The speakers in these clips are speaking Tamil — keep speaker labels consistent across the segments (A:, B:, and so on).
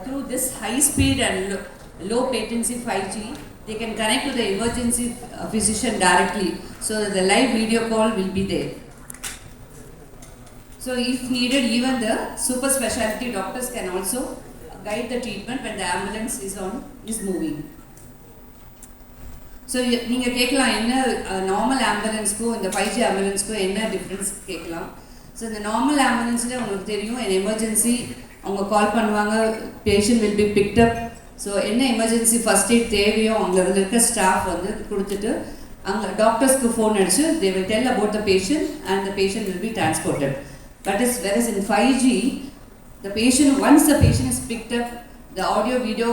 A: through this high speed and low latency 5G, they can connect to the emergency physician directly, so that the live video call will be there. So if needed, even the super specialty doctors can also guide the treatment when the ambulance is moving. So நீங்கள் கேட்கலாம் என்ன நார்மல் ஆம்புலன்ஸ்க்கும் இந்த 5G ஆம்புலன்ஸ்க்கும் என்ன டிஃப்ரென்ஸ் கேட்கலாம். ஸோ இந்த நார்மல் ஆம்புலன்ஸில் உங்களுக்கு தெரியும் எமர்ஜென்சி அவங்க கால் பண்ணுவாங்க, patient will be picked up. So என்ன எமர்ஜென்சி ஃபஸ்ட் எய்ட் தேவையோ அவங்க அதில் இருக்க ஸ்டாஃப் வந்து கொடுத்துட்டு அங்கே டாக்டர்ஸ்க்கு ஃபோன் அடிச்சு they will tell about the patient and the patient will be transported. That is, whereas in 5G, the patient, once the patient is picked up, the audio video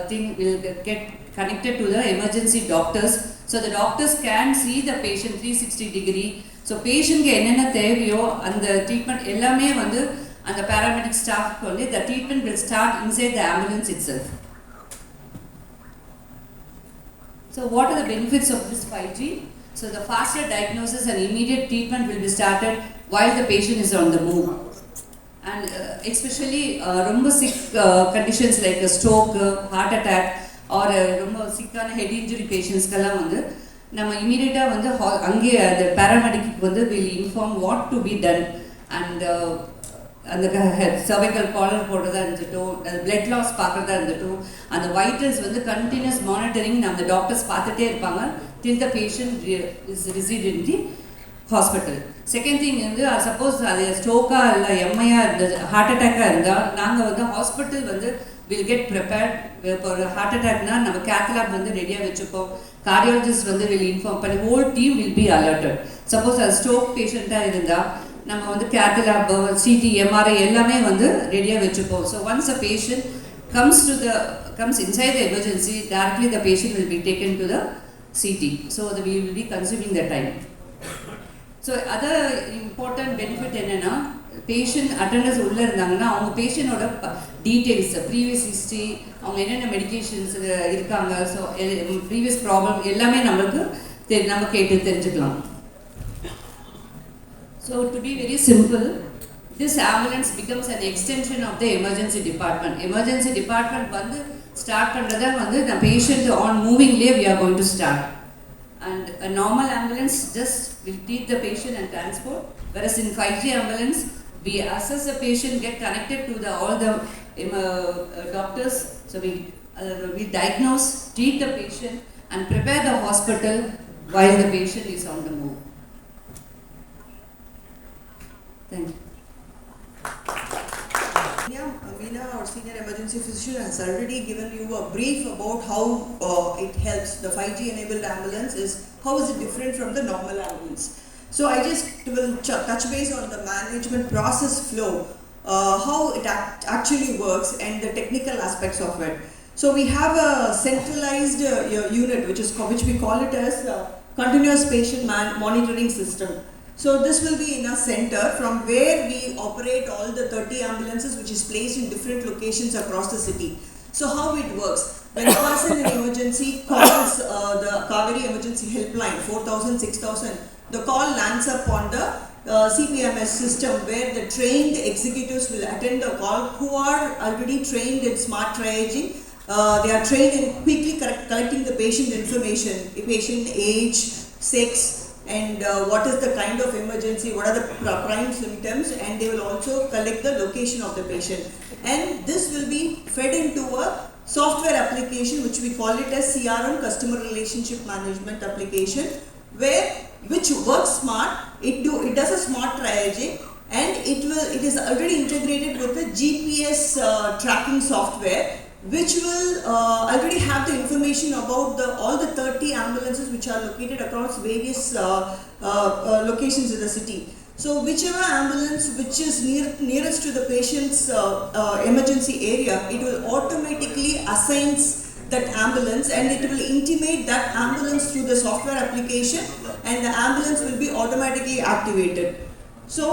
A: thing will get connected to the emergency doctors. So the doctors can see the patient 360 degree. So patient ke enna theviyo and the treatment ellame vandu and the paramedic staff konde the treatment will start inside the ambulance itself. So what are the benefits of this 5G? So the faster diagnosis and immediate treatment will be started while the patient is on the move. And especially ரொம்ப sick conditions like a stroke, heart attack or ரொம்ப sick-ஆன head injury patients-க்கெல்லாம் வந்து நம்ம இமீடியட்டாக வந்து அங்கே அந்த பேராமெடிக்கு வந்து will inform what to be done. And அந்த cervical collar போடுறதா இருந்துட்டும், blood loss பார்க்குறதா இருந்துட்டும், அந்த வைட்டல்ஸ் வந்து கண்டினியூஸ் மானிட்டரிங் நம்ம டாக்டர்ஸ் பார்த்துட்டே இருப்பாங்க till the patient is resided in the hospital. Second thing வந்து சப்போஸ் அது ஸ்ட்ரோக்காக இல்லை எம்ஐயாக இருந்தது ஹார்ட் அட்டாக்காக இருந்தால் நாங்கள் வந்து ஹாஸ்பிட்டல் வந்து வில் கெட் ப்ரிப்பேர்ட். இப்போ ஒரு ஹார்ட் அட்டாக்னா நம்ம கேத்லாப் வந்து ரெடியாக வச்சுப்போம், கார்டியாலஜிஸ்ட் வந்து வில் இன்ஃபார்ம் பண்ணி whole team will be alerted. Suppose அது ஸ்ட்ரோக் பேஷண்ட்டாக இருந்தால் நம்ம வந்து கேத்லாப், சிடி, எம்ஆர்ஐ எல்லாமே வந்து ரெடியாக வச்சுப்போம். So once a patient comes inside the emergency, directly the patient will be taken to the CT. So we will be consuming the time. So other important benefit என்னென்னா பேஷண்ட் அட்டண்டர்ஸ் உள்ளே இருந்தாங்கன்னா அவங்க பேஷண்ட்டோட டீட்டெயில்ஸ், ப்ரீவியஸ் ஹிஸ்ட்ரி, அவங்க என்னென்ன மெடிக்கேஷன்ஸ் இருக்காங்க, ஸோ ப்ரீவியஸ் ப்ராப்ளம் எல்லாமே நம்மளுக்கு நம்ம கேட்டு தெரிஞ்சுக்கலாம். So to be very simple, this ambulance becomes an extension of the emergency department. Emergency department வந்து ஸ்டார்ட் பண்ணுறத வந்து the patient on moving lay we are going to start. And a normal ambulance just will treat the patient and transport, whereas in 5G ambulance we assess the patient, get connected to all the doctors. So we diagnose, treat the patient and prepare the hospital while the patient is on the move. Thank you.
B: Meena, our senior emergency physician, has already given you a brief about how it helps. The 5G enabled ambulance how is it different from the normal ambulance. So I just will touch base on the management process flow, how it actually works and the technical aspects of it. So we have a centralized unit which we call it as continuous patient monitoring system. So this will be in a center from where we operate all the 30 ambulances which is placed in different locations across the city. So how it works, when a person in emergency calls the Kaveri emergency helpline 4000, 6000, the call lands up on the CPMS system where the trained executives will attend the call who are already trained in smart triaging. They are trained in quickly collecting the patient information, patient age, sex, and what is the kind of emergency, what are the prime symptoms, and they will also collect the location of the patient. And this will be fed into a software application which we call it as CRM, Customer Relationship Management application, which works smart. It does a smart triaging, and it is already integrated with the GPS tracking software, which will already have the information about all the 30 ambulances which are located across various locations in the city. So whichever ambulance which is nearest to the patient's emergency area, it will automatically assign that ambulance and it will intimate that ambulance through the software application, and the ambulance will be automatically activated. So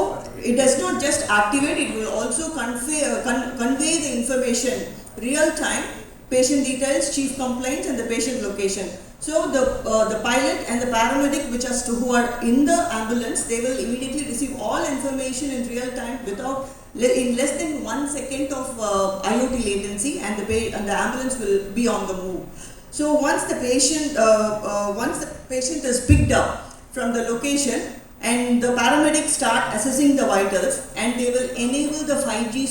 B: it does not just activate, it will also convey the information real time, patient details, chief complaints and the patient location. So the pilot and the paramedic, who are in the ambulance, they will immediately receive all information in real time in less than 1 second of IoT latency, and the ambulance will be on the move. So once the patient is picked up from the location, and the paramedics start assessing the vitals, and they will enable the 5G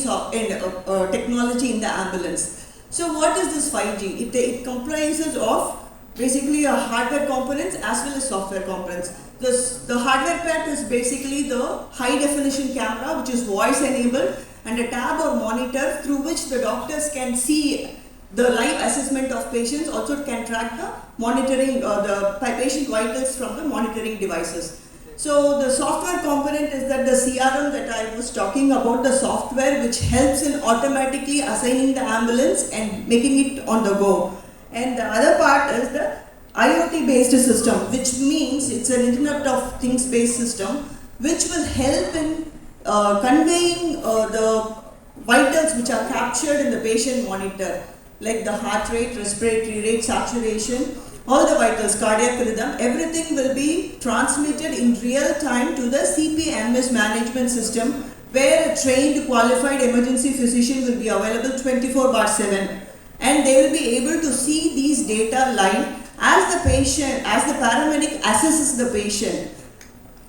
B: technology in the ambulance. So what is this 5G? It comprises of basically a hardware components as well as software components. The hardware part is basically the high definition camera, which is voice enabled, and a tab or monitor through which the doctors can see the live assessment of patients, also can track the monitoring the patient vitals from the monitoring devices. So the software component is that the CRM that I was talking about, the software which helps in automatically assigning the ambulance and making it on the go. And the other part is the IoT based system, which means it's an Internet of Things based system, which will help in conveying the vitals which are captured in the patient monitor, like the heart rate, respiratory rate, saturation, all the vitals, cardiac rhythm, everything will be transmitted in real time to the CPMS management system, where a trained qualified emergency physician will be available 24/7. And they will be able to see these data live as the paramedic assesses the patient,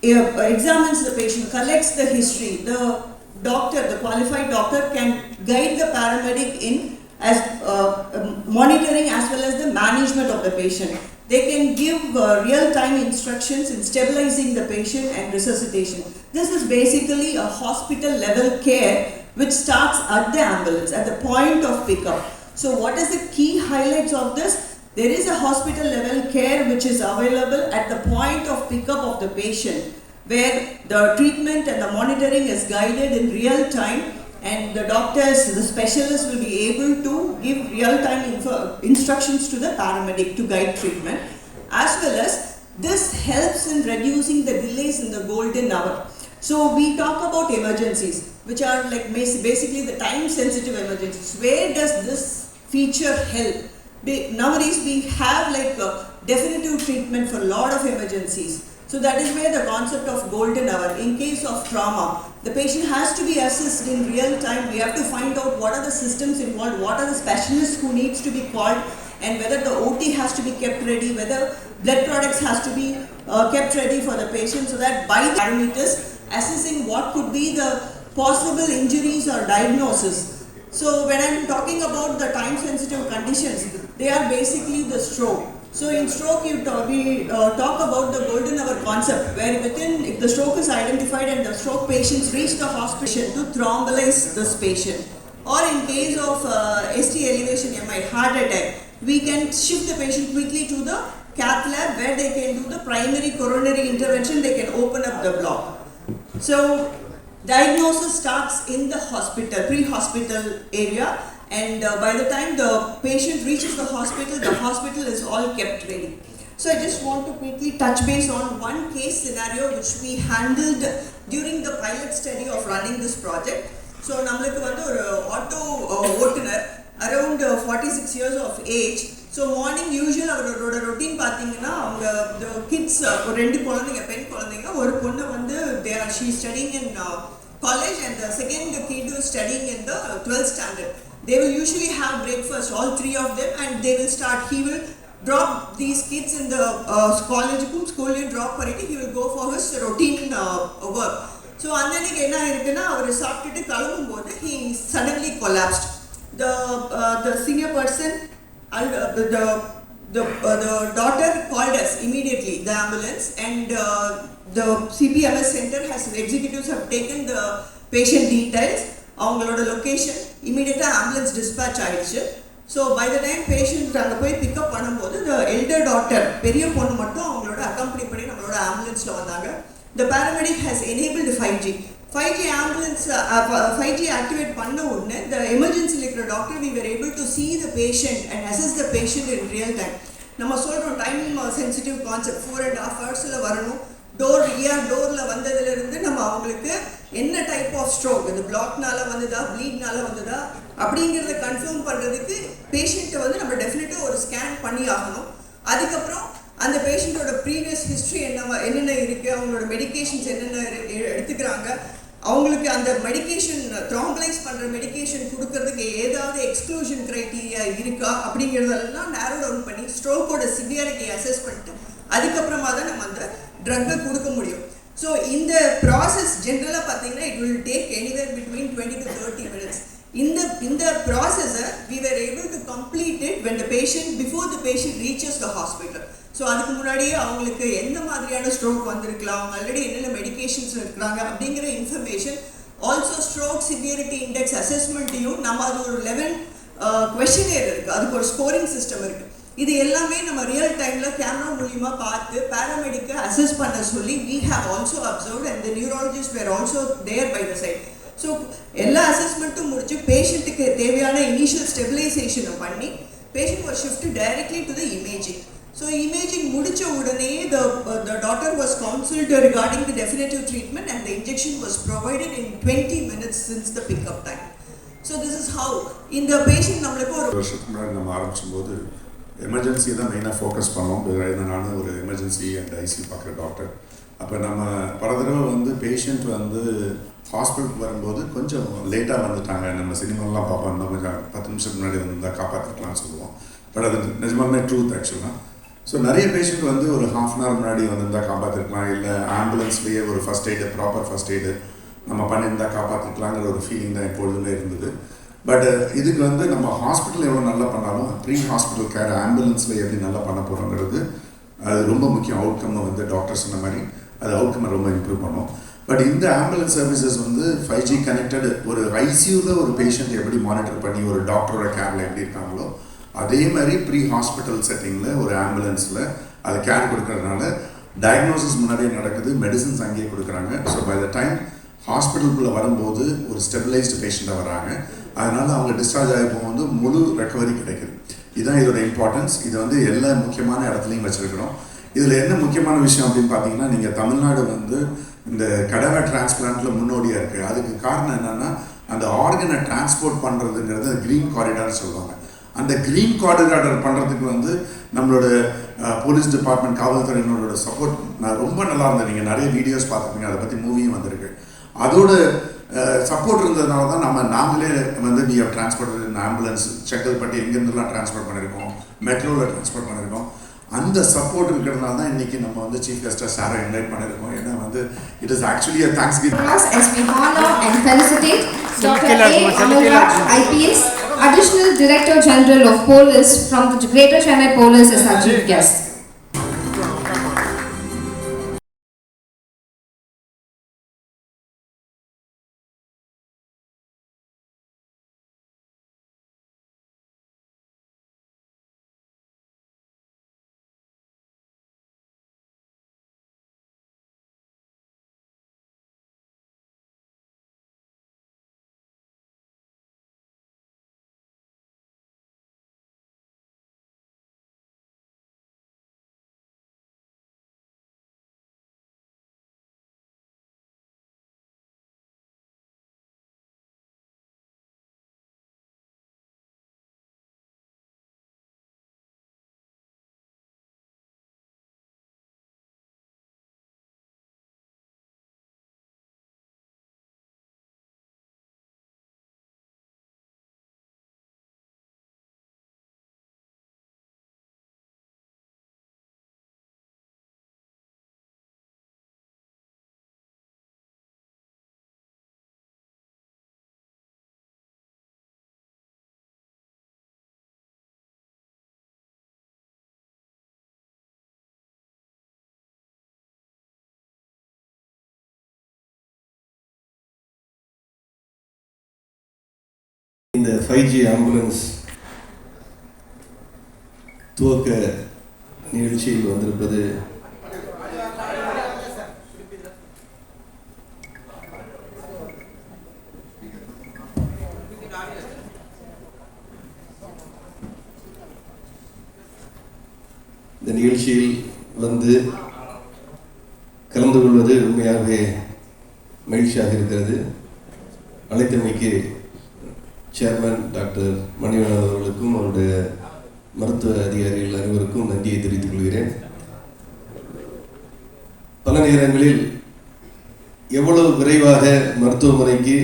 B: examines the patient, collects the history. The qualified doctor can guide the paramedic in as monitoring as well as the management of the patient. They can give real-time instructions in stabilizing the patient and resuscitation. This is basically a hospital level care which starts at the ambulance, at the point of pickup. So what is the key highlights of this? There is a hospital level care which is available at the point of pickup of the patient, where the treatment and the monitoring is guided in real time, and the doctors, the specialists will be able to give real-time instructions to the paramedic to guide treatment, as well as this helps in reducing the delays in the golden hour. So we talk about emergencies, which are like basically the time-sensitive emergencies. Where does this feature help? Nowadays we have like a definitive treatment for a lot of emergencies. So that is where the concept of golden hour. In case of trauma, the patient has to be assessed in real time. We have to find out what are the systems involved, what are the specialists who needs to be called, and whether the OT has to be kept ready, whether blood products has to be kept ready for the patient, so that by the parameters assessing what could be the possible injuries or diagnosis. So when I'm talking about the time sensitive conditions, they are basically the stroke. So in stroke, we talk about the golden hour concept, where if the stroke is identified and the stroke patients reach the hospital to thrombolyze this patient, or in case of ST elevation MI, heart attack, we can shift the patient quickly to the cath lab, where they can do the primary coronary intervention, they can open up the block. So diagnosis starts in the hospital, pre-hospital area, and by the time the patient reaches the hospital is all kept ready. So I just want to quickly touch base on one case scenario which we handled during the pilot study of running this project. So namukku vandu or auto ஓட்டுனர் around 46 years of age. So morning usual அவரோட routine பாத்தீங்கன்னா அவங்க the kids ரெண்டு குழந்தைங்க பெண் குழந்தைங்க, ஒரு பொண்ணு வந்து she is studying in college, and the second kid is studying in the 12th standard. They will usually have breakfast, all three of them, and he will drop these kids in the college school drop பண்ணிட்டு he will go for his routine work. So அன்னைக்கு என்ன இருக்குன்னா அவர் சாப்பிட்டுட்டு கிளம்பும்போது he suddenly collapsed. The senior person, the daughter called us immediately, the ambulance, and the CPMS center executives have taken the patient details, அவங்களோட லொகேஷன், இமீடியட்டா ஆம்புலன்ஸ் டிஸ்பேட்ச் ஆயிடுச்சு. So by the time patient அங்கே போய் பிக்கப் பண்ணும்போது த எல்டர் டாக்டர், பெரிய பொண்ணு மட்டும் அவங்களோட அக்கம்பெனி பண்ணி நம்மளோட ஆம்புலன்ஸில் வந்தாங்க. The paramedic has enabled 5G ambulance 5G activate பண்ண உடனே த எமர்ஜென்சியில் இருக்கிற doctor we were able to see the patient and assess the patient in real time. நம்ம சொல்கிறோம் டைம் சென்சிட்டிவ் கான்செப்ட் 4.5 ஹவர்ஸில் வரணும். டோரில் வந்ததுலேருந்து நம்ம அவங்களுக்கு என்ன டைப் ஆஃப் ஸ்ட்ரோக், இது பிளாக்னால வந்ததா ப்ளீட்னால வந்ததா அப்படிங்கிறத கன்ஃபார்ம் பண்ணுறதுக்கு பேஷண்ட்டை வந்து நம்ம டெஃபினட்டாக ஒரு ஸ்கேன் பண்ணி ஆகணும். அதுக்கப்புறம் அந்த பேஷண்ட்டோட ப்ரீவியஸ் ஹிஸ்ட்ரி என்னென்ன இருக்குது, அவங்களோட மெடிகேஷன்ஸ் என்னென்ன எடுத்துக்கிறாங்க, அவங்களுக்கு அந்த மெடிகேஷன் த்ராம்பலைஸ் பண்ணுற மெடிகேஷன் கொடுக்கறதுக்கு ஏதாவது எக்ஸ்க்ளூஷன் க்ரைட்டீரியா இருக்கா அப்படிங்கிறதெல்லாம் நேரோ டவுன் பண்ணி ஸ்ட்ரோக்கோட சிவியாரிட்டி அசஸ் பண்ணிட்டு அதுக்கப்புறமா தான் நம்ம அந்த ட்ரக்கை கொடுக்க முடியும். ஸோ இந்த ப்ராசஸ் ஜென்ரலாக பார்த்தீங்கன்னா it will take anywhere between 20 to 30 minutes. இந்த ப்ராசஸை we were able to complete it when the patient before the patient reaches the hospital. So அதுக்கு முன்னாடியே அவங்களுக்கு எந்த மாதிரியான ஸ்ட்ரோக் வந்திருக்கலாம், அவங்க ஆல்ரெடி என்னென்ன மெடிகேஷன்ஸ் இருக்கிறாங்க அப்படிங்கிற information, also stroke severity index அசஸ்மெண்ட்டையும் நம்ம அது ஒரு 11 questionnaire இருக்குது, அதுக்கு ஒரு ஸ்கோரிங் சிஸ்டம் இருக்குது. இது எல்லாமே நம்ம ரியல் டைமில் கேமரா மூலியமாக பார்த்து பேராமெடிக்கை அசஸ் பண்ண சொல்லி we have also observed and the neurologists were also there by the side. So எல்லா அசஸ்மெண்ட்டும் முடிச்சு பேஷண்ட்டுக்கு தேவையான இனிஷியல் ஸ்டெபிலைசேஷனை பண்ணி patient was shifted directly to the imaging. So imaging முடித்த உடனே the daughter was counseled regarding the definitive treatment and the injection was provided in 20 minutes since the pickup time. So this is how இந்த பேஷண்ட் நம்மளுக்கு ஒரு
C: வருஷத்துக்கு முன்னாடி நம்ம ஆரம்பிச்சும்போது எமர்ஜென்சி தான் மெயினாக ஃபோக்கஸ் பண்ணோம். நானும் ஒரு எமர்ஜென்சி அண்ட் ஐசி பார்க்குற டாக்டர். அப்போ நம்ம பல தடவை வந்து பேஷண்ட் வந்து ஹாஸ்பிட்டலுக்கு வரும்போது கொஞ்சம் லேட்டாக வந்துட்டாங்க, நம்ம சினிமாலாம் பார்ப்போம், இன்னும் கொஞ்சம் 10 நிமிஷத்துக்கு முன்னாடி வந்தால் காப்பாற்றிக்கலாம்னு சொல்லுவோம். பட் அது நிஜமாலுமே ட்ரூத் ஆக்சுவலாக. ஸோ நிறைய பேஷண்ட் வந்து ஒரு ½ hour முன்னாடி வந்திருந்தால் காப்பாற்றிருக்கலாம், இல்லை ஆம்புலன்ஸ்லேயே ஒரு first aid proper first aid நம்ம பண்ணியிருந்தால் காப்பாற்றிக்கலாங்கிற ஒரு ஃபீலிங் தான் எப்பொழுதுமே இருந்தது. பட் இதுக்கு வந்து நம்ம ஹாஸ்பிட்டல் எவ்வளோ நல்லா பண்ணாலும் ப்ரீ ஹாஸ்பிட்டல் கேர் ஆம்புலன்ஸில் எப்படி நல்லா பண்ண போகிறோங்கிறது அது ரொம்ப முக்கியம். அவுட்கம் வந்து டாக்டர் சொன்ன மாதிரி அது அவுட்கம் ரொம்ப இம்ப்ரூவ் பண்ணும். பட் இந்த ஆம்புலன்ஸ் சர்வீசஸ் வந்து 5G கனெக்டட் ஒரு ஐசியூவில் ஒரு பேஷண்ட் எப்படி மானிட்டர் பண்ணி ஒரு டாக்டரோட கேரில் எப்படி இருக்காங்களோ அதே மாதிரி ப்ரீ ஹாஸ்பிட்டல் செட்டிங்கில் ஒரு ஆம்புலன்ஸில் அது கேர் கொடுக்கறதுனால டயக்னோசிஸ் முன்னாடியே நடக்குது, மெடிசன்ஸ் அங்கேயே கொடுக்குறாங்க. ஸோ பை த டைம் ஹாஸ்பிட்டலுக்குள்ளே வரும்போது ஒரு ஸ்டெபிலைஸ்டு பேஷண்ட்டாக வராங்க, அதனால் அவங்க டிஸ்சார்ஜ் ஆகி போகும்போது முழு ரெக்கவரி கிடைக்குது. இதுதான் இதோட இம்பார்ட்டன்ஸ். இது வந்து எல்லா முக்கியமான இடத்துலையும் வச்சுருக்கிறோம். இதில் என்ன முக்கியமான விஷயம் அப்படின்னு பார்த்தீங்கன்னா, நீங்கள் தமிழ்நாடு வந்து இந்த கடவை டிரான்ஸ்பிளான்ட்டில் முன்னோடியாக இருக்குது. அதுக்கு காரணம் என்னென்னா அந்த ஆர்கனை டிரான்ஸ்போர்ட் பண்ணுறதுங்கிறது க்ரீன் காரிடார் சொல்லுவாங்க. அந்த க்ரீன் காரிடார் பண்ணுறதுக்கு வந்து நம்மளோட போலீஸ் டிபார்ட்மெண்ட் காவல்துறையினரோட சப்போர்ட் ரொம்ப நல்லா இருந்தது. நீங்கள் நிறைய வீடியோஸ் பார்த்துருப்பீங்க, அதை பற்றி மூவியும் வந்திருக்கு. அதோட சப்போர்ட் இருந்ததுனால தான் நாங்களே வந்து we have transport ambulance Chengalpattu எங்கேருந்துலாம் டிரான்ஸ்போர்ட் பண்ணியிருக்கோம், மெட்ரோவில் டிரான்ஸ்போர்ட் பண்ணியிருக்கோம். அந்த சப்போர்ட் இருக்கிறதுனால தான் இன்றைக்கி நம்ம வந்து சீஃப் கெஸ்ட்டாக சாரை இன்வைட் பண்ணியிருக்கோம். ஏன்னா வந்து it is actually a Thanksgiving.
D: As we honor and felicitate Dr. A. Amalraj, IPS, Additional Director General of Police from the Greater Chennai Police as our chief guest.
E: இந்த 5G ஆம்புலன்ஸ் துவக்க நிகழ்ச்சியில் வந்திருப்பது இந்த நிகழ்ச்சியில் வந்து கலந்து கொள்வது உண்மையாகவே மகிழ்ச்சியாக இருக்கிறது. அழைத்தமைக்கு சேர்மன் டாக்டர் மணிவண்ணன் அவர்களுக்கும் அவருடைய மருத்துவ அதிகாரிகள் அனைவருக்கும் நன்றியை தெரிவித்துக் கொள்கிறேன். பல நேரங்களில் எவ்வளவு விரைவாக மருத்துவமனைக்கு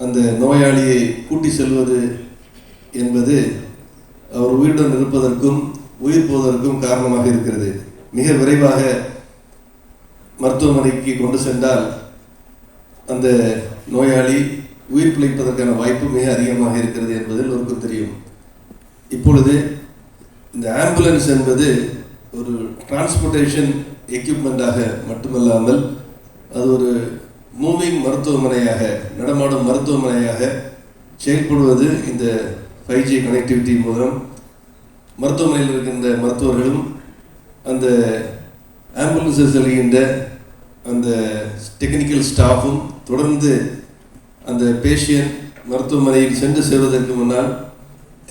E: அந்த நோயாளியை கூட்டி செல்வது என்பது அவர் உயிருடன் இருப்பதற்கும் உயிர் போவதற்கும் காரணமாக இருக்கிறது. மிக விரைவாக மருத்துவமனைக்கு கொண்டு சென்றால் அந்த நோயாளி உயிர் பிழைப்பதற்கான வாய்ப்பு மிக அதிகமாக இருக்கிறது என்பது எல்லோருக்கும் தெரியும். இப்பொழுது இந்த ஆம்புலன்ஸ் என்பது ஒரு டிரான்ஸ்போர்ட்டேஷன் எக்யூப்மெண்ட்டாக மட்டுமல்லாமல் அது ஒரு மூவிங் மருத்துவமனையாக, நடமாடும் மருத்துவமனையாக செயல்படுவது இந்த 5G கனெக்டிவிட்டி மூலம் மருத்துவமனையில் இருக்கின்ற மருத்துவர்களும் அந்த ஆம்புலன்ஸில் செல்கின்ற அந்த டெக்னிக்கல் ஸ்டாஃபும் தொடர்ந்து அந்த பேஷண்ட் மருத்துவமனையில் சென்று சேர்வதற்கு முன்னால்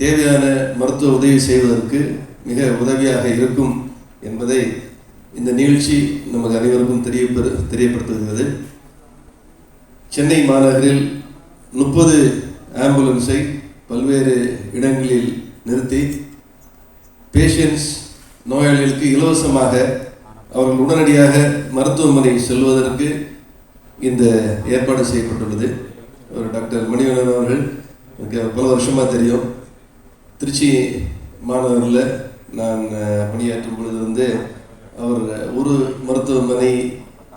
E: தேவையான மருத்துவ உதவி செய்வதற்கு மிக உதவியாக இருக்கும் என்பதை இந்த நிகழ்ச்சி நமக்கு அனைவருக்கும் தெரியப்படுத்துகிறது. சென்னை மாநகரில் 30 ஆம்புலன்ஸை பல்வேறு இடங்களில் நிறுத்தி பேஷண்ட்ஸ் நோயாளிகளுக்கு இலவசமாக அவர்கள் உடனடியாக மருத்துவமனை செல்வதற்கு இந்த ஏற்பாடு செய்யப்பட்டுள்ளது. ஒரு டாக்டர் மணிவண்ணன் அவர்கள் எனக்கு பல வருஷமாக தெரியும். திருச்சி மாநகரில் நான் பணியாற்றும் பொழுது அவர் ஒரு மருத்துவமனை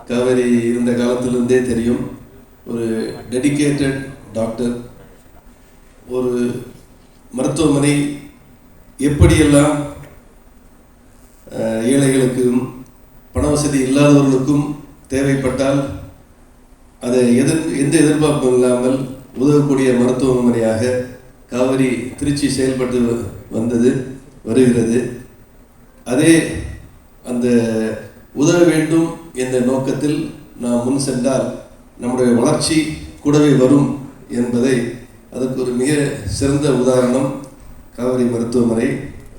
E: காவேரி இருந்த காலத்திலிருந்தே தெரியும். ஒரு டெடிகேட்டட் டாக்டர். ஒரு மருத்துவமனை எப்படியெல்லாம் ஏழைகளுக்கும் பண வசதி இல்லாதவர்களுக்கும் தேவைப்பட்டால் அதை எந்த எதிர்பார்ப்பும் இல்லாமல் உதவக்கூடிய மருத்துவமனையாக காவேரி திருச்சி செயல்பட்டு வருகிறது. அதே அந்த உதவ வேண்டும் என்ற நோக்கத்தில் நாம் முன் சென்றால் நம்முடைய வளர்ச்சி கூடவே வரும் என்பதை அதற்கு ஒரு மிக சிறந்த உதாரணம் காவேரி மருத்துவமனை.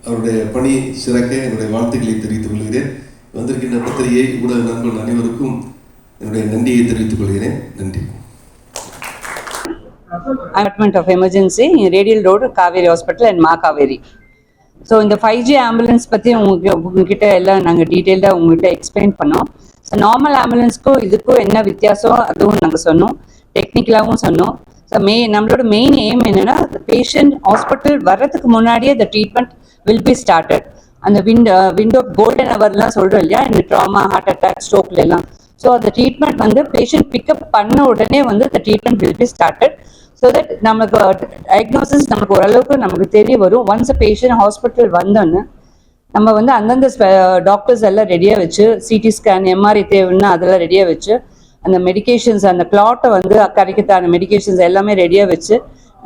E: அவருடைய பணி சிறக்க என்னுடைய வாழ்த்துக்களை தெரிவித்துக் கொள்கிறேன். வந்திருக்கின்ற பத்திரிகை ஊடக நண்பர்கள் அனைவருக்கும் என்னுடைய நன்றியை தெரிவித்துக் கொள்கிறேன். நன்றி.
A: Department of Emergency in Radial Road, Kaveri Hospital and Ma Kaveri. So இந்த 5G ஆம்புலன்ஸ் பற்றி உங்ககிட்ட எல்லாம் நாங்கள் டீட்டெயில்டாக உங்கள்கிட்ட எக்ஸ்பிளைன் பண்ணோம். ஸோ நார்மல் ஆம்புலன்ஸ்க்கும் இதுக்கும் என்ன வித்தியாசம் அதுவும் நாங்கள் சொன்னோம், டெக்னிக்கலாகவும் சொன்னோம். ஸோ நம்மளோட மெயின் எய்ம் என்னென்னா, பேஷண்ட் ஹாஸ்பிட்டல் வர்றதுக்கு முன்னாடியே the treatment will be started. அந்த விண்டோ கோல்டன் ஹவர்லாம் சொல்கிறோம் இல்லையா, இந்த ட்ராமா, ஹார்ட் அட்டாக், ஸ்ட்ரோக்ல எல்லாம். ஸோ அந்த ட்ரீட்மெண்ட் பேஷண்ட் பிக்கப் பண்ண உடனே the treatment will be started. So that நமக்கு டயக்னோசிஸ் நமக்கு ஓரளவுக்கு நமக்கு தெரிய வரும். ஒன்ஸ் பேஷண்ட் ஹாஸ்பிட்டல் வந்தோன்னு நம்ம அந்தந்த டாக்டர்ஸ் எல்லாம் ரெடியாக வச்சு, சிடி ஸ்கேன், எம்ஆர்ஐ தேவைன்னா அதெல்லாம் ரெடியாக வச்சு, அந்த மெடிக்கேஷன்ஸ், அந்த கிளாட்டை கரைக்கத்தான மெடிக்கேஷன்ஸ் எல்லாமே ரெடியாக வச்சு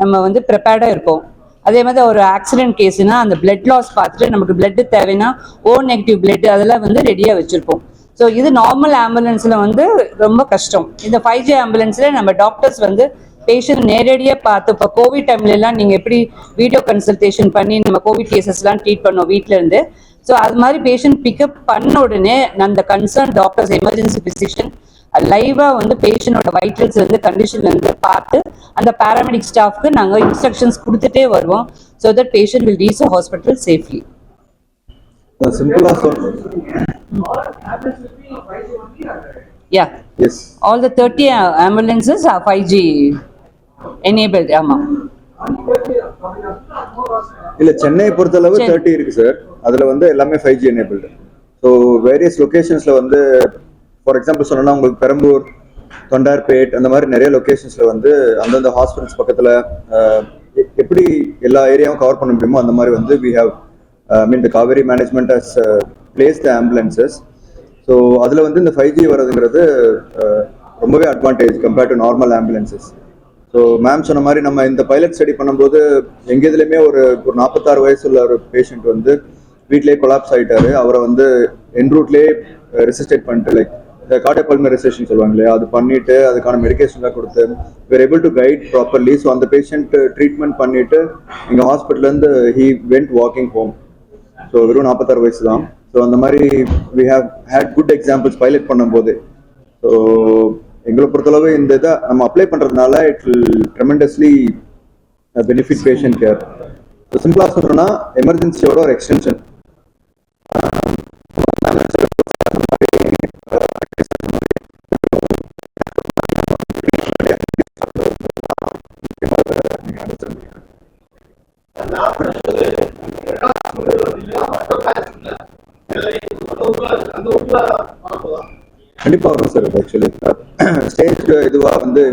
A: நம்ம ப்ரிப்பேர்டாக இருப்போம். அதே மாதிரி ஒரு ஆக்சிடென்ட் கேஸுனா அந்த பிளட் லாஸ் பார்த்துட்டு நமக்கு பிளட்டு தேவைன்னா நெகட்டிவ் பிளட் அதெல்லாம் ரெடியாக வச்சுருப்போம். ஸோ இது நார்மல் ஆம்புலன்ஸில் ரொம்ப கஷ்டம். இந்த 5G ஆம்புலன்ஸில் நம்ம டாக்டர்ஸ் பேஷண்ட் நேரடியாக பார்த்து, இப்போ கோவிட் டைம்லலாம் நீங்கள் எப்படி வீடியோ கன்சல்டேஷன் பண்ணி நம்ம கோவிட் கேசஸ்லாம் ட்ரீட் பண்ணோம் வீட்டிலேருந்து. ஸோ அது மாதிரி பேஷண்ட் பிக்கப் பண்ண உடனே அந்த கன்சர்ன் டாக்டர்ஸ், எமர்ஜென்சி ஃபிசிஷியன் லைவாக பேஷண்டோட வைட்டல்ஸ் கண்டிஷன்லேருந்து பார்த்து அந்த பேராமெடிக் ஸ்டாஃப்க்கு நாங்கள் இன்ஸ்ட்ரக்ஷன்ஸ் கொடுத்துட்டே வருவோம். So that patient will reach a hospital safely. Yeah. Yes. All the 30 ambulances are 5G enabled. ஆமா.
F: இல்ல, சென்னை பொறுத்தளவு 30 இருக்கு சார். அதுல எல்லாமே 5G enabled. ஸோ வேரியஸ் லொகேஷன்ஸ்ல ஃபார் எக்ஸாம்பிள் சொன்னா உங்களுக்கு பெரம்பூர், தொண்டார்பேட் அந்த மாதிரி நிறைய லொகேஷன்ஸ்ல அந்தந்த ஹாஸ்பிட்டல்ஸ் பக்கத்துல எப்படி எல்லா ஏரியாவும் கவர் பண்ண முடியுமோ அந்த மாதிரி we have the Kaveri management has placed the ambulances. So அதில் இந்த 5G வர்றதுங்கிறது ரொம்பவே advantage compared to normal ambulances. So ma'am சொன்ன மாதிரி நம்ம இந்த பைலட் ஸ்டடி பண்ணும்போது எங்கள் இதுலேயுமே ஒரு 46 வயசுள்ள ஒரு பேஷண்ட் வீட்டிலேயே கொலாப்ஸ் ஆகிட்டாரு. அவரை என்ரூட்லேயே ரெசிஸ்டேட் பண்ணிட்டு, லைக் கார்டியோ பல்மனரி ரெசிஸ்டேஷன் சொல்லுவாங்க இல்லையா, அது பண்ணிட்டு அதுக்கான மெடிக்கேஷன்லாம் கொடுத்து we're able to guide properly. So அந்த பேஷண்ட் ட்ரீட்மெண்ட் பண்ணிட்டு எங்கள் ஹாஸ்பிட்டல்லேருந்து he went walking home. So வெறும் 46 வயசு தான். ஸோ அந்த மாதிரி we have had good examples pilot பண்ணும்போது. ஸோ எங்களை பொறுத்தளவு இந்த இதை நம்ம அப்ளை பண்ணுறதுனால it will tremendously benefit patient care. சிம்பிளா சொல்லணும்னா எமர்ஜென்சியோட ஒரு எக்ஸ்டென்ஷன். கண்டிப்பா வரும் சார். ஆக்சுவலி ஸ்டேஜ் இதுவா வந்து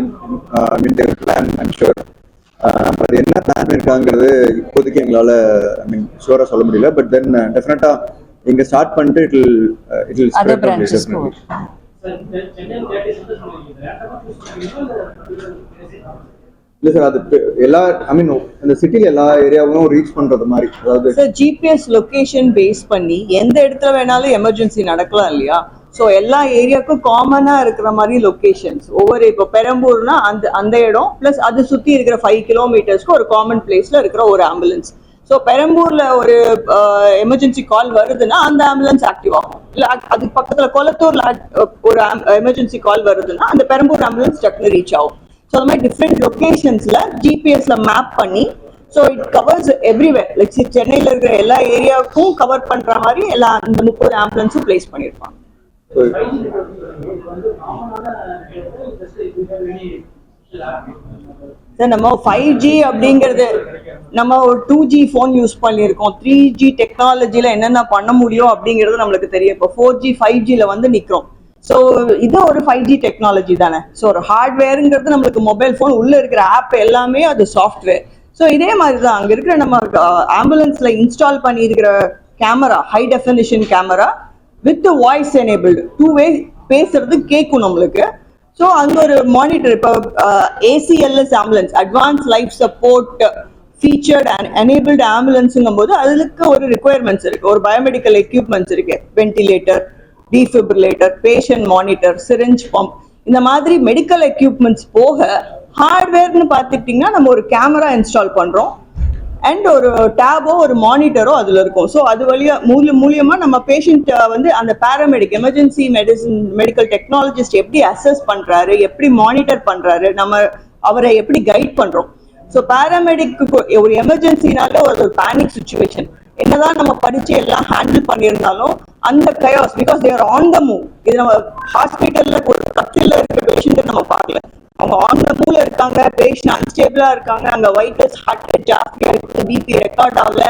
F: பிளான் ஐம் ஷூர். அது என்ன பிளான் பண்ணிருக்காங்கிறது இப்போதைக்கு எங்களால ஷூரா சொல்ல முடியல. பட் தென் டெஃபினட்டா இங்க ஸ்டார்ட் பண்ணிட்டு இட் வில் ஸ்ப்ரெட் டெஃபினெட்லி. இல்ல சார், அது எல்லா இந்த சிட்டில எல்லா ஏரியாவும் ரீச் பண்றது மாதிரி. அதாவது
B: சார் ஜிபிஎஸ் லொகேஷன் பேஸ் பண்ணி எந்த இடத்துல வேணாலும் எமர்ஜென்சி நடக்கலாம் இல்லையா? ஸோ எல்லா ஏரியாவுக்கும் காமனா இருக்கிற மாதிரி லொகேஷன்ஸ் ஒவ்வொரு, இப்போ பெரம்பூர்னா அந்த இடம் பிளஸ் அது சுத்தி இருக்கிற 5 கிலோமீட்டர்ஸ்க்கு ஒரு காமன் பிளேஸ்ல இருக்கிற ஒரு ஆம்புலன்ஸ். ஸோ பெரம்பூர்ல ஒரு எமர்ஜென்சி கால் வருதுன்னா அந்த ஆம்புலன்ஸ் ஆக்டிவ் ஆகும். இல்லை அதுக்கு பக்கத்துல கொளத்தூர்ல ஒரு எமர்ஜென்சி கால் வருதுன்னா அந்த பெரம்பூர் ஆம்புலன்ஸ் டக்குனு ரீச் ஆகும். ஸோ அந்த மாதிரி டிஃப்ரெண்ட் லொகேஷன்ஸ்ல ஜிபிஎஸ்ல மேப் பண்ணி so it covers everywhere. Like சென்னையில் இருக்கிற எல்லா ஏரியாவுக்கும் கவர் பண்ற மாதிரி எல்லா இந்த 30 ஆம்புலன்ஸும் பிளேஸ் பண்ணியிருப்பாங்க. சார் நம்ம 5G அப்படிங்கிறது நம்ம ஒரு 2G ஃபோன் யூஸ் பண்ணியிருக்கோம். 3G டெக்னாலஜியில் என்னென்ன பண்ண முடியும் அப்படிங்கிறது நம்மளுக்கு தெரியும். இப்போ 4G 5Gல வந்து நிற்கிறோம். ஸோ இது ஒரு 5G டெக்னாலஜி தானே. ஸோ ஒரு ஹார்ட்வேருங்கிறது நம்மளுக்கு மொபைல் ஃபோன் உள்ள இருக்கிற ஆப் எல்லாமே அது சாஃப்ட்வேர். ஸோ இதே மாதிரி தான் அங்கே இருக்கிற நம்ம ஆம்புலன்ஸ்ல இன்ஸ்டால் பண்ணியிருக்கிற camera, high definition camera with voice enabled, 2 way பேசுறது கேட்கும் நம்மளுக்கு. ஸோ அங்கே ஒரு மானிட்டர், இப்போ ACLS ambulance, advance life support featured and enabled ஆம்புலன்ஸுங்கும் போது அதுக்கு ஒரு ரிக்குவயர்மெண்ட்ஸ் இருக்கு. ஒரு பயோமெடிக்கல் எக்யூப்மெண்ட்ஸ் இருக்கு, ventilator, defibrillator, patient monitor, syringe pump, இந்த மாதிரி மெடிக்கல் எக்யூப்மெண்ட்ஸ் போக ஹார்ட்வேர்னு பார்த்துக்கிட்டிங்கன்னா நம்ம ஒரு கேமரா இன்ஸ்டால் பண்ணுறோம் அண்ட் ஒரு டேபோ ஒரு மானிட்டரோ அதில் இருக்கும். ஸோ அது மூலியமா நம்ம பேஷண்ட் வந்து அந்த பேராமெடிக் எமர்ஜென்சி மெடிக்கல் டெக்னாலஜிஸ்ட் எப்படி அசஸ் பண்ணுறாரு, எப்படி மானிட்டர் பண்ணுறாரு, நம்ம அவரை எப்படி கைட் பண்ணுறோம். ஸோ பேராமெடிக்கு ஒரு எமர்ஜென்சினால ஒரு பேனிக் சுச்சுவேஷன், என்னதான் நம்ம படிச்சு எல்லாம் ஹேண்டில் பண்ணியிருந்தாலும் அந்த chaos, because they're on the move. இது நம்ம ஹாஸ்பிட்டல்ல ஒரு கத்தில இருக்கிற பேஷண்ட் நம்ம பார்க்கல, அவங்க ஆன் த மூவ்ல இருக்காங்க, பேஷண்ட் அன்ஸ்டேபிளா இருக்காங்க, அங்க வைட்டல்ஸ் ஹார்ட் ரேட் ஜாஸ்தியா இருக்கு, பிபி ரெக்கார்ட் ஆகல.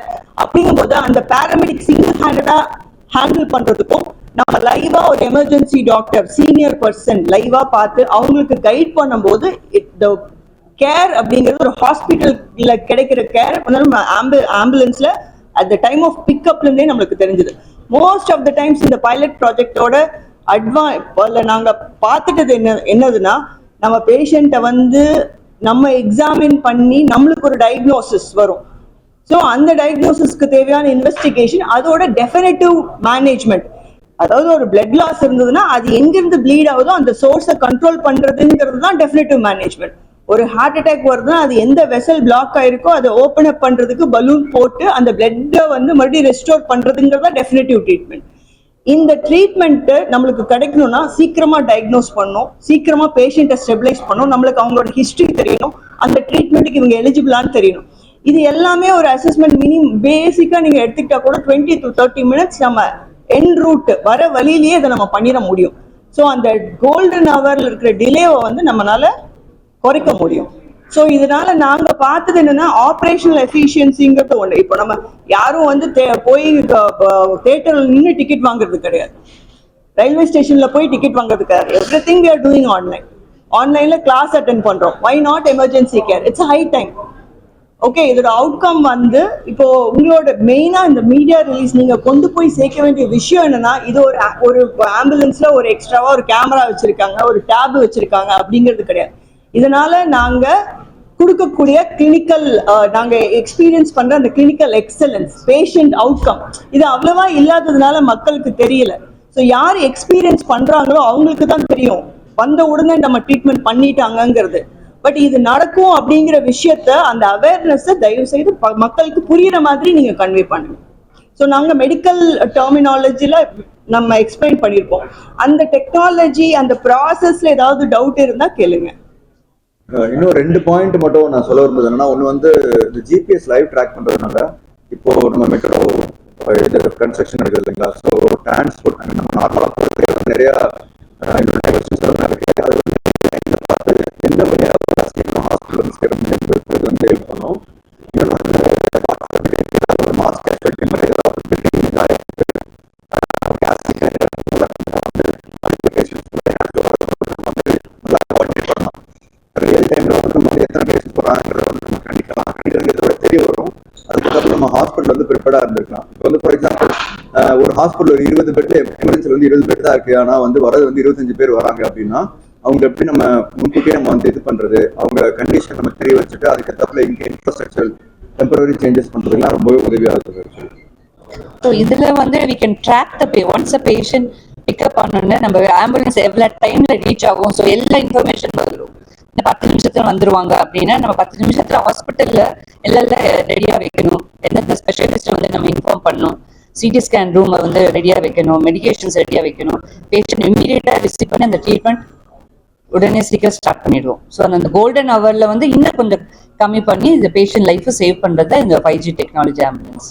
B: அப்படிங்கும்போது அந்த பேராமெடிக் சிங்கிள் ஹேண்டடா ஹேண்டில் பண்றதுக்கும் நம்ம லைவா ஒரு எமர்ஜென்சி டாக்டர் சீனியர் பர்சன் லைவா பார்த்து அவங்களுக்கு கைட் பண்ணும்போது கேர் அப்படிங்கிறது ஒரு ஹாஸ்பிட்டல்ல கிடைக்கிற கேர் ஆம்புலன்ஸ்ல at the time of pickup இருந்தே நம்மளுக்கு தெரிஞ்சது. மோஸ்ட் ஆஃப் த டைம்ஸ் இந்த பைலட் ப்ராஜெக்டோட நாங்க பார்த்துட்டது என்னதுன்னா, நம்ம பேஷண்ட்டை வந்து நம்ம எக்ஸாமின் பண்ணி நம்மளுக்கு ஒரு டயக்னோசிஸ் வரும். ஸோ அந்த டயக்னோசிஸ்க்கு தேவையான இன்வெஸ்டிகேஷன், அதோட டெஃபினட்டிவ் மேனேஜ்மெண்ட். அதாவது ஒரு பிளட் லாஸ் இருந்ததுன்னா அது எங்கிருந்து ப்ளீட் ஆகுதோ அந்த சோர்ஸை கண்ட்ரோல் பண்றதுங்கிறது தான் டெஃபினட்டிவ் மேனேஜ்மெண்ட். ஒரு ஹார்ட் அட்டாக் வருதுன்னா அது எந்த வெசல் பிளாக் ஆயிருக்கோ அதை ஓப்பன் அப் பண்றதுக்கு பலூன் போட்டு அந்த பிளட்டை வந்து மறுபடியும் ரெஸ்டோர் பண்றதுங்கிறதா டெஃபினட்டிவ் ட்ரீட்மெண்ட். இந்த ட்ரீட்மெண்ட் நம்மளுக்கு கிடைக்கணும்னா சீக்கிரமா டயக்னோஸ் பண்ணணும், சீக்கிரமா பேஷண்ட்டை ஸ்டெபிலைஸ் பண்ணணும், நம்மளுக்கு அவங்களோட ஹிஸ்டரி தெரியணும், அந்த ட்ரீட்மெண்ட்டுக்கு இவங்க எலிஜிபிளான்னு தெரியணும். இது எல்லாமே ஒரு அசஸ்மெண்ட் பேசிக்கா நீங்க எடுத்துக்கிட்டா கூட 20 to 30 மினிட்ஸ் நம்ம என் ரூட் வர வழியிலேயே இதை நம்ம பண்ணிட முடியும். ஸோ அந்த கோல்டன் ஹவர்ல இருக்கிற டிலேவை வந்து நம்மளால குறைக்க முடியும். ஸோ இதனால நாங்க பார்த்தது என்னன்னா, ஆப்ரேஷனல் எஃபிஷியன்சிங்கிறது ஒன்று. இப்போ நம்ம யாரும் வந்து போய் தியேட்டர்ல நின்று டிக்கெட் வாங்குறது கிடையாது, ரயில்வே ஸ்டேஷன்ல போய் டிக்கெட் வாங்குறது கிடையாது. Everything we are doing online. ஆன்லைன்ல கிளாஸ் அட்டென்ட் பண்றோம். Why not emergency care? It's high time. Okay, இதோட அவுட்கம் வந்து இப்போ உங்களோட மெயினா இந்த மீடியா ரிலீஸ் நீங்க கொண்டு போய் சேர்க்க வேண்டிய விஷயம் என்னன்னா, இது ஒரு ஆம்புலன்ஸ்ல ஒரு எக்ஸ்ட்ராவா ஒரு கேமரா வச்சிருக்காங்க, ஒரு டேப் வச்சிருக்காங்க அப்படிங்கிறது கிடையாது. இதனால நாங்க கொடுக்கக்கூடிய கிளினிக்கல், நாங்க எக்ஸ்பீரியன்ஸ் பண்ற அந்த கிளினிக்கல் எக்ஸலன்ஸ், பேஷண்ட் அவுட்கம், இது அவ்வளவா இல்லாததுனால மக்களுக்கு தெரியல. ஸோ யார் எக்ஸ்பீரியன்ஸ் பண்றாங்களோ அவங்களுக்கு தான் தெரியும் வந்த உடனே நம்ம ட்ரீட்மெண்ட் பண்ணிட்டாங்கிறது. பட் இது நடக்கும் அப்படிங்கிற விஷயத்த, அந்த அவேர்னஸ் தயவு செய்து மக்களுக்கு புரியுற மாதிரி நீங்க கன்வே பண்ணுங்க. ஸோ நாங்க மெடிக்கல் டெர்மினாலஜில நம்ம எக்ஸ்பிளைன் பண்ணியிருப்போம். அந்த டெக்னாலஜி அந்த ப்ராசஸ்ல ஏதாவது டவுட் இருந்தா கேளுங்க.
F: இன்னும் 2 பாயிண்ட் மட்டும் நான் சொல்ல வரும்போது என்னன்னா, ஒன்று வந்து இந்த ஜிபிஎஸ் லைவ் ட்ராக் பண்ணுறதுனால இப்போ நம்ம மெட்ரோ இது கன்ஸ்ட்ரக்ஷன் இருக்குது இல்லைங்களா, ஸோ டிரான்ஸ்போர்ட் நம்ம நார்மலாக போகிறது வந்து நிறையா இருக்கு. அது வந்து பார்த்து எந்த வழியாக சீக்கிரம் ஹாஸ்பிட்டல் வந்து சேரணும் என்பது வந்து ஹெல்ப் பண்ணும். மாஸ்க் ரியல் டைம்ல வந்து நம்ம எத்தனை பேஷண்ட் போறாங்கிறத வந்து நம்ம கண்டிப்பாக தெரிய வரும். அதுக்கப்புறம் நம்ம ஹாஸ்பிட்டல் வந்து ப்ரிப்பேர்டா இருந்திருக்கலாம். இப்போ வந்து ஃபார் எக்ஸாம்பிள் ஒரு ஹாஸ்பிட்டல் ஒரு 20 பெட் எமர்ஜென்சியில் வந்து 20 பெட் தான் இருக்கு, ஆனால் வந்து வரது வந்து 25 பேர் வராங்க அப்படின்னா அவங்க எப்படி நம்ம முன்கூட்டியே நம்ம வந்து இது பண்றது, அவங்க கண்டிஷன் நம்ம தெரிய வச்சுட்டு அதுக்கப்புறம் இங்கே இன்ஃப்ராஸ்ட்ரக்சர் டெம்பரரி சேஞ்சஸ் பண்றதுலாம் ரொம்பவே உதவியாக இருக்குது.
G: ஸோ இதில் வந்து we can track the once a patient pick up பண்ணோன்னு நம்ம ஆம்புலன்ஸ் எவ்வளோ டைம்ல ரீச் ஆகும், ஸோ எல்லா இன்ஃபர்மேஷன் வரும். இந்த 10 நிமிஷத்துல வந்துருவாங்க அப்படின்னா நம்ம 10 நிமிஷத்துல ஹாஸ்பிட்டல்ல எல்லாம் ரெடியா வைக்கணும். எந்தெந்த ஸ்பெஷலிஸ்ட் வந்து நம்ம இன்ஃபார்ம் பண்ணணும், சிடி ஸ்கேன் ரூம் வந்து ரெடியா வைக்கணும், மெடிகேஷன்ஸ் ரெடியா வைக்கணும், பேஷண்ட் இமீடியட்டா ரிசீவ் பண்ணி அந்த ட்ரீட்மெண்ட் உடனே சீக்கிரம் ஸ்டார்ட் பண்ணிடுவோம். ஸோ அந்த கோல்டன் ஹவர்ல வந்து இன்னும் கொஞ்சம் கம்மி பண்ணி இந்த பேஷண்ட் லைஃப் சேவ் பண்றது தான் இந்த 5G டெக்னாலஜி ஆம்புலன்ஸ்.